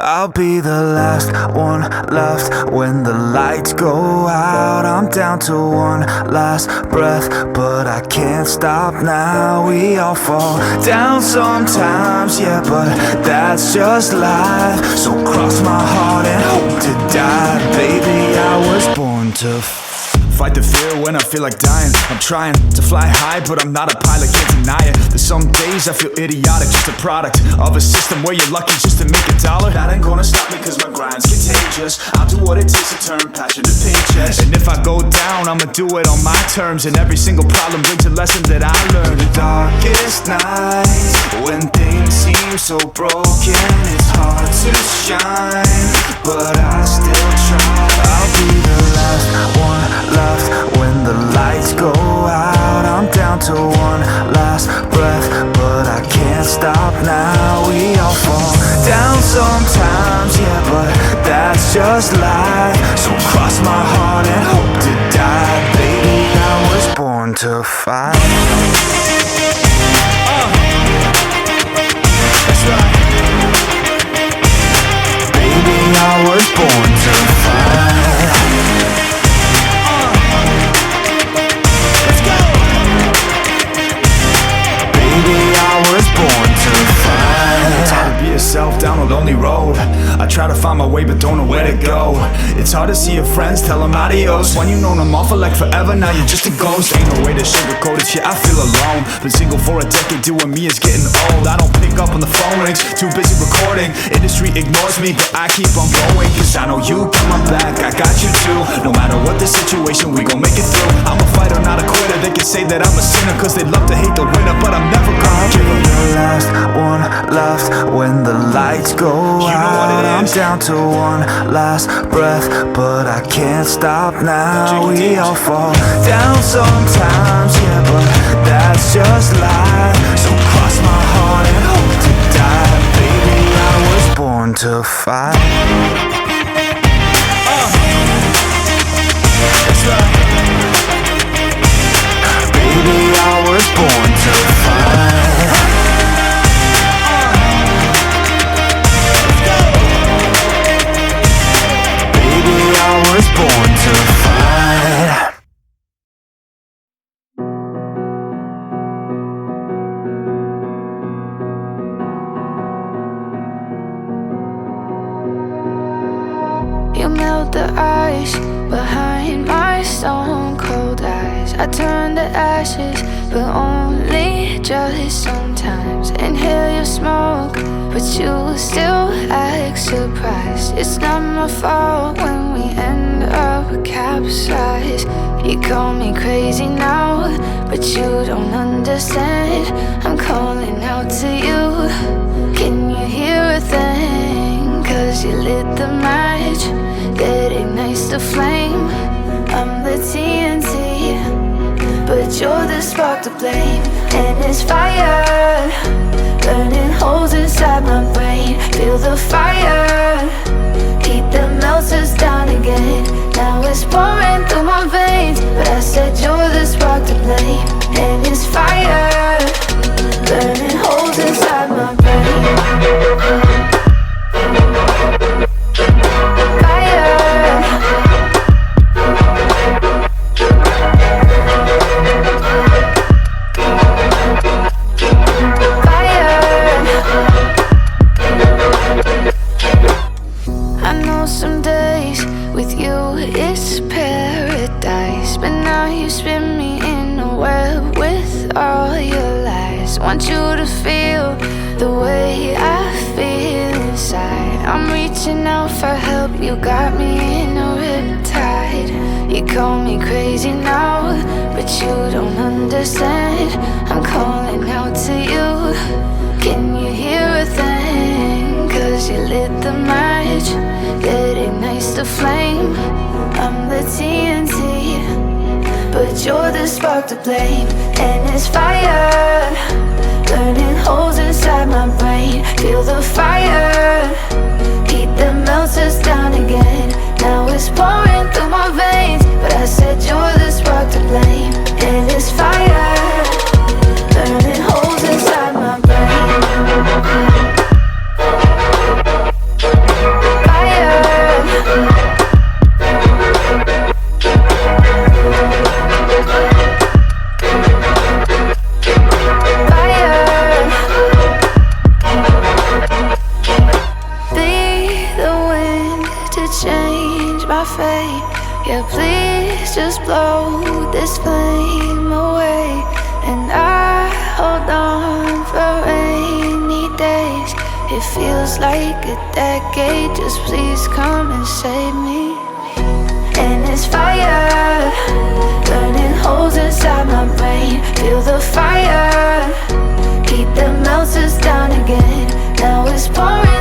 I'll be the last one left when the lights go out. I'm down to one last breath, but I can't stop now. We all fall down sometimes, yeah, but that's just life. So cross my heart and hope to die. Baby, I was born to fight the fear when I feel like dying. I'm trying to fly high, but I'm not a pilot, can't deny it. There's some days I feel idiotic, just a product of a system where you're lucky just to make $1. That ain't gonna stop me cause my grind's contagious. I'll do what it takes to turn passion to paychecks. And if I go down, I'ma do it on my terms. And every single problem brings a lesson that I learned. The darkest nights, when things seem so broken, it's hard to shine, but I still try. I'll be the last one left when the lights go out. I'm down to one last breath, but I can't stop now. We all fall down sometimes, yeah, but that's just life. So cross my heart and hope to die. Baby, I was born to fight. That's right. Baby, I was born to fight. Down a lonely road, I try to find my way but don't know where to go. It's hard to see your friends, tell them adios. When you known them all for like forever, now you're just a ghost. Ain't no way to sugarcoat it, yeah, I feel alone. Been single for a decade, doing me is getting old. I don't pick up when the phone rings, too busy recording. Industry ignores me, but I keep on going, cause I know you got my back, I got you too. No matter what the situation, we gon' make it through. I'm a fighter, not a quitter. They can say that I'm a sinner, cause they love to hate the winner, but I'm never gonna give up. The last one left when the lights go out. I'm down to one last breath, but I can't stop now. We all fall down sometimes, yeah, but that's just life. So cross my heart and hope to die. Baby, I was born to fight. That's right. Baby, I was born to fight. Born to fight. You melt the ice behind my stone cold eyes. I turn to ashes, but only just sometimes. Inhale your smoke, but you still act surprised. It's not my fault when we end up capsized. You call me crazy now, but you don't understand. I'm calling out to you. Can you hear a thing? Cause you lit the match that ignites the flame. I'm the TNT, but you're the spark to blame. And it's fire, burning holes inside my brain. Feel the fire, heat that melts us down again. Now it's pouring through my veins, but I said you're the spark to blame. And it's fire, burning holes inside my brain. Want you to feel the way I feel inside. I'm reaching out for help, you got me in a riptide. You call me crazy now, but you don't understand. I'm calling out to you. Can you hear a thing? Cause you lit the match that ignites the flame. I'm the TNT, but you're the spark to blame. And it's fire, burning holes inside my brain. Feel the fire, heat that melts us down again. Now it's pouring through my veins, but I said you're the spark to blame. And it's fire, burning holes inside my brain. my fate. Yeah, please just blow this flame away. And I hold on for rainy days. It feels like a decade, just please come and save me. And it's fire, burning holes inside my brain. Feel the fire, heat that melts us down again. Now it's pouring